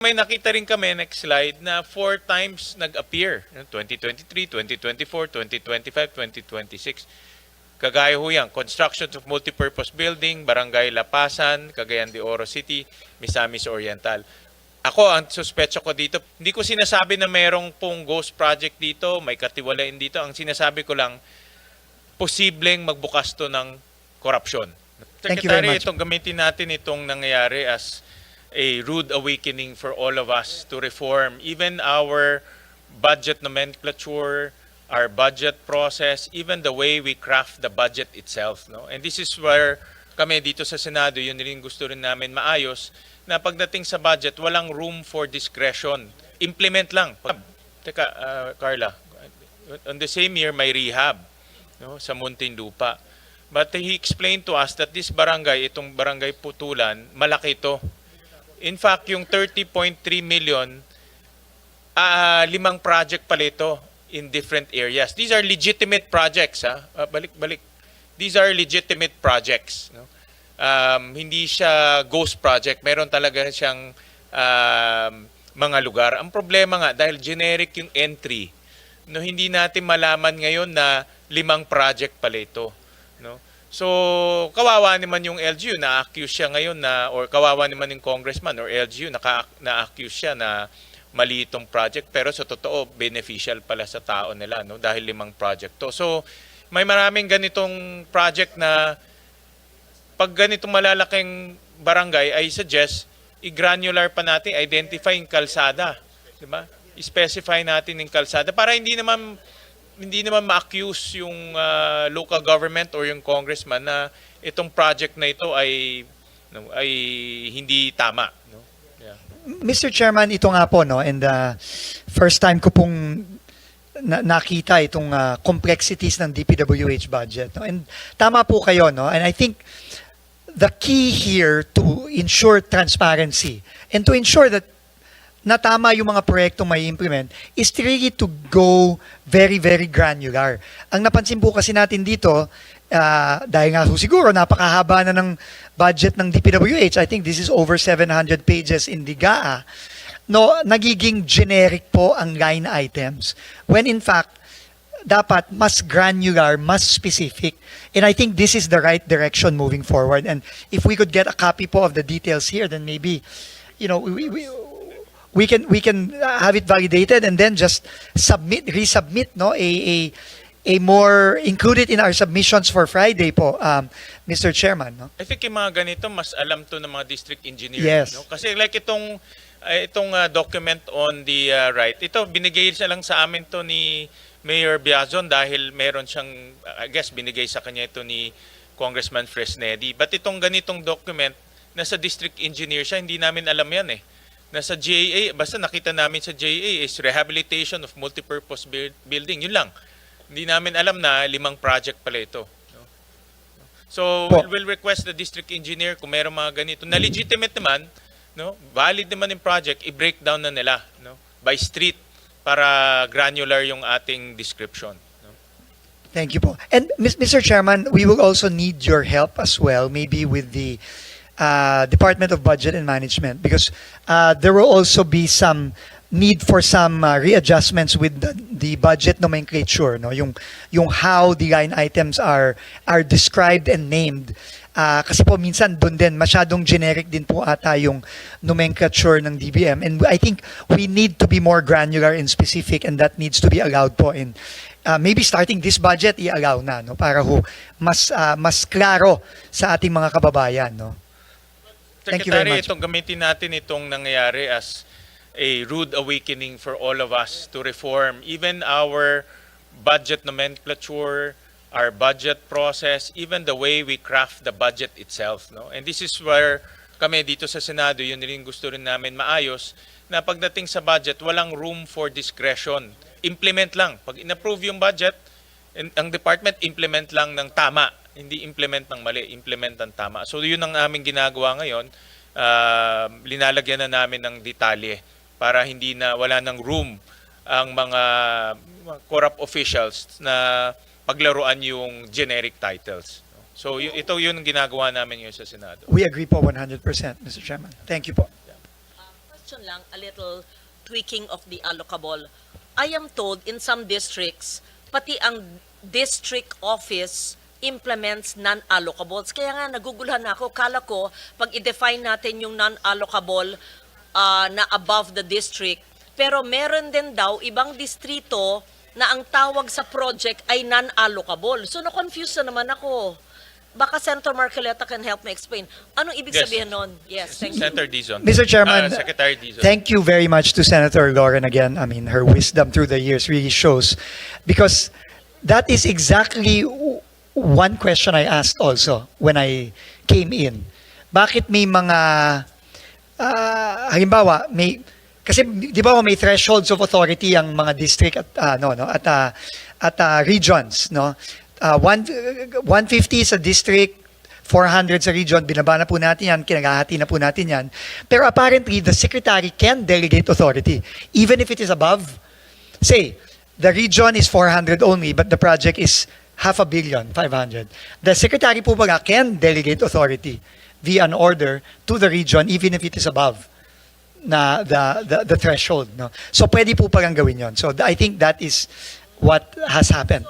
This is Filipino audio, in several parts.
May nakita rin kami, next slide, na 4 times nag-appear. 2023, 2024, 2025, 2026. Kagaya ho yan, constructions of multipurpose building, Barangay Lapasan, Cagayan de Oro City, Misamis Oriental. Ako, ang suspecho ko dito, hindi ko sinasabi na mayroong pong ghost project dito, may katiwalain dito. Ang sinasabi ko lang, posibleng magbukas to ng korupsyon. Thank you very Secretary, much. itong gamitin natin itong nangyayari as a rude awakening for all of us to reform even our budget nomenclature, our budget process, even the way we craft the budget itself. No? And this is where kami dito sa Senado, yun rin gusto rin namin maayos, na pagdating sa budget, walang room for discretion. Implement lang. Teka, Carla, on the same year, may rehab, no, sa Muntinlupa. But he explained to us that this barangay, itong barangay Putulan, malaki ito. In fact, yung 30.3 million, 5 project pala ito in different areas. These are legitimate projects. Balik. These are legitimate projects. No? Hindi siya ghost project. Meron talaga siyang mga lugar. Ang problema nga, dahil generic yung entry, no, hindi natin malaman ngayon na 5 project pala ito. No? So, kawawa naman yung LGU, na-accuse siya ngayon na, or kawawa naman yung congressman or LGU, na-accuse siya na mali itong project, pero sa totoo, beneficial pala sa tao nila, no? Dahil 5 project to. So, may maraming ganitong project na pag ganitong malalaking barangay, I suggest, i-granular pa natin, identify yung kalsada. Diba? I-specify natin yung kalsada para hindi naman ma-accuse yung local government or yung congressman na itong project na ito ay hindi tama, no? Yeah. Mr. Chairman, ito nga po, no, and first time ko pong nakita itong complexities ng DPWH budget, no? And tama po kayo, no? And I think the key here to ensure transparency and to ensure that na tama yung mga proyektong may implement is really to go very, very granular. Ang napansin po kasi natin dito, dahil nga siguro napakahaba na ng budget ng DPWH, I think this is over 700 pages in the GAA, no, nagiging generic po ang line items. When in fact, dapat mas granular, mas specific. And I think this is the right direction moving forward. And if we could get a copy po of the details here, then maybe, you know, we can have it validated and then just resubmit, no, a more included in our submissions for Friday po, Mr. Chairman, no? I think yung mga ganito mas alam to ng mga district engineers. Yes. No? Kasi like itong document on the right, ito binigay siya lang sa amin to ni Mayor Biazon dahil meron siyang, I guess binigay sa kanya ito ni Congressman Fresnedi. But itong ganitong document, nasa district engineer siya, hindi namin alam yan eh. Nasa GAA, basta nakita namin sa GAA is rehabilitation of multipurpose building. Yun lang. Hindi namin alam na 5 project pala ito. No? So, we'll request the district engineer kung meron mga ganito. Na legitimate naman, no? Valid naman yung project, i-breakdown na nila, no? By street para granular yung ating description. No? Thank you po. And Mr. Chairman, we will also need your help as well, maybe with the Department of Budget and Management, because there will also be some need for some readjustments with the budget nomenclature, no, yung how the line items are described and named. Kasi po minsan doon din masyadong generic din po ata yung nomenclature ng DBM, and I think we need to be more granular and specific, and that needs to be allowed po. And maybe starting this budget i-allow na, no, para ho mas klaro sa ating mga kababayan, no. Thank you very Secretary, much. itong gamitin natin itong nangyayari as a rude awakening for all of us to reform even our budget nomenclature, our budget process, even the way we craft the budget itself. No? And this is where kami dito sa Senado, yun rin gusto rin namin maayos, na pagdating sa budget, walang room for discretion. Implement lang. Pag in-approve yung budget, ang department implement lang ng tama. Hindi implement ng mali, implement ng tama. So yun ang aming ginagawa ngayon. Linalagyan na namin ng detalye para hindi na wala ng room ang mga corrupt officials na paglaruan yung generic titles. So ito yun ang ginagawa namin ngayon sa Senado. We agree po 100%, Mr. Chairman. Thank you po. question lang, a little tweaking of the allocable. I am told in some districts, pati ang district office implements non-allocables. Kaya nga naguguluhan ako, kala ko pag i-define natin yung non-allocable na above the district, pero meron din daw ibang distrito na ang tawag sa project ay non-allocable. So na-confuse na naman ako. Baka Senator Marcoleta can help me explain. Anong ibig Yes. sabihin nun? Yes, thank you. Senator Dizon. Mr. Chairman, Secretary Dizon. thank you very much to Senator Lauren again. I mean, her wisdom through the years really shows, because that is exactly one question I asked also when I came in. Bakit may mga halimbawa kasi di ba may thresholds of authority ang mga district at regions, no? 150 sa district, 400 sa region, binaba na po natin yan, kinagahati na po natin yan. Pero apparently, the secretary can delegate authority, even if it is above. Say, the region is 400 only, but the project is 500 million, 500. The secretary po baga can delegate authority via an order to the region, even if it is above na the threshold. No? So pwede po palang gawin yon. So I think that is what has happened.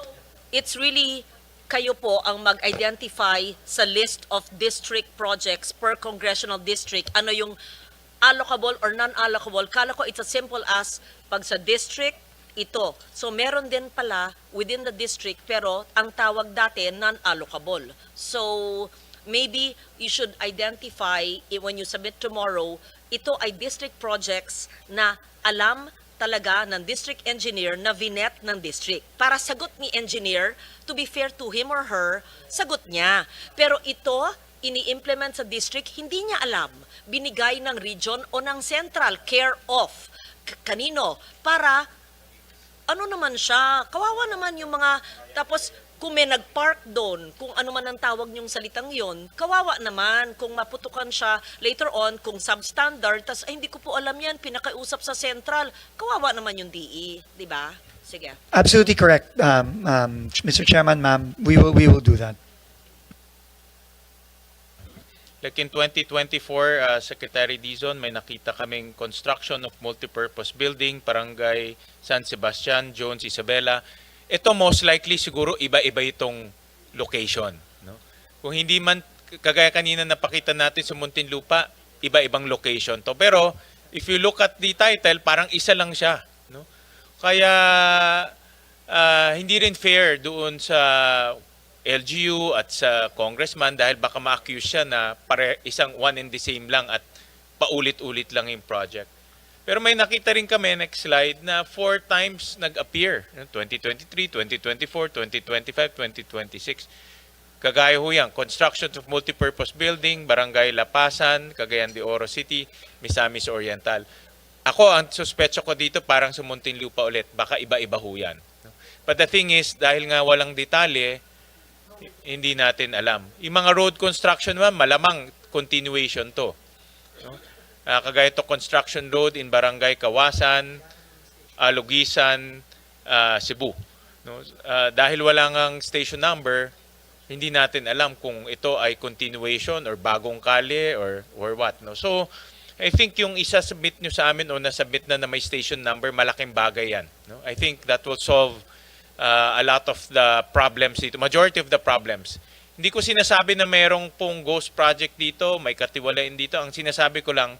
It's really kayo po ang mag-identify sa list of district projects per congressional district. Ano yung allocable or non-allocable? Kala ko it's as simple as pag sa district, ito. So meron din pala within the district pero ang tawag dati non-allocable. So maybe you should identify when you submit tomorrow, ito ay district projects na alam talaga ng district engineer na vinet ng district. Para sagot ni engineer, to be fair to him or her, sagot niya. Pero ito, ini-implement sa district, hindi niya alam. Binigay ng region o ng central, care of. Kanino? Para, ano naman siya, kawawa naman yung mga, tapos kung may nag-park doon, kung ano man ang tawag niyong salitang yon, kawawa naman kung maputukan siya later on, kung substandard, tas ay hindi ko po alam yan, pinakausap sa central, kawawa naman yung DE, di ba? Sige. Absolutely correct, Mr. Chairman, ma'am. We will do that. Like in 2024, Secretary Dizon, may nakita kaming construction of multipurpose building, Barangay San Sebastian, Jones, Isabela. Ito most likely siguro iba-iba itong location. No? Kung hindi man, kagaya kanina napakita natin sa Muntinlupa, iba-ibang location to. Pero if you look at the title, parang isa lang siya. No? Kaya hindi rin fair doon sa LGU at sa congressman dahil baka ma-accuse siya na isang one and the same lang at paulit-ulit lang yung project. Pero may nakita rin kami, next slide, na 4 times nag-appear. 2023, 2024, 2025, 2026. Kagaya ho yan, construction of multipurpose building, Barangay Lapasan, Cagayan de Oro City, Misamis Oriental. Ako, ang suspecho ko dito parang sa Muntinlupa ulit. Baka iba-iba ho yan. But the thing is, dahil nga walang detalye, hindi natin alam. Yung mga road construction naman, malamang continuation to. No? Kagaya to construction road in Barangay Kawasan, Lugisan, Cebu. No? Dahil wala ngang station number, hindi natin alam kung ito ay continuation or bagong kalye or what. No? So, I think yung isa-submit nyo sa amin o nasubmit na may station number, malaking bagay yan. No? I think that will solve a lot of the problems dito, majority of the problems. Hindi ko sinasabi na merong pong ghost project dito, may katiwalain dito. Ang sinasabi ko lang,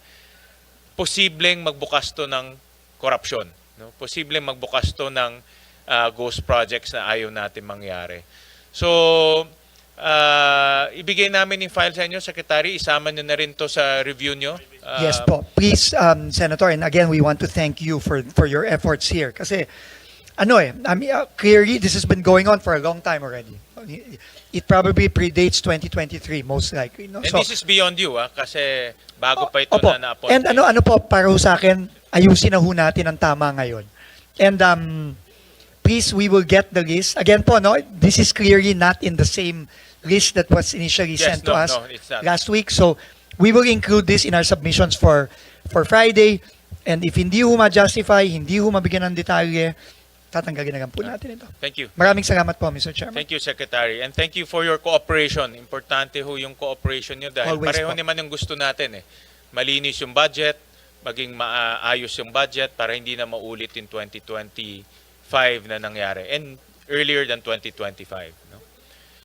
posibleng magbukas to ng korupsyon. No? Posibleng magbukas to ng ghost projects na ayaw natin mangyari. So, ibigay namin yung file sa inyo, Secretary. Isama nyo na rin to sa review nyo. Yes po. Please, Senator, and again, we want to thank you for your efforts here. Kasi, I mean, clearly, this has been going on for a long time already. It probably predates 2023, most likely. No? And this is beyond you, kasi bago pa ito Opo. na na-appoint. And ano po, para ho sa akin, ayusin na ho natin ang tama ngayon. And please, we will get the list. Again po, no, this is clearly not in the same list that was initially sent to us it's not. last week. So, we will include this in our submissions for Friday. And if hindi ho ma-justify, hindi ho mabigyan ng detalye, tatanggalin na lang po natin ito. Thank you. Maraming salamat po, Mr. Chairman. Thank you, Secretary. And thank you for your cooperation. Importante ho yung cooperation nyo dahil Always pareho po. naman yung gusto natin. Malinis yung budget, maging maayos yung budget para hindi na maulit in 2025 na nangyari and earlier than 2025.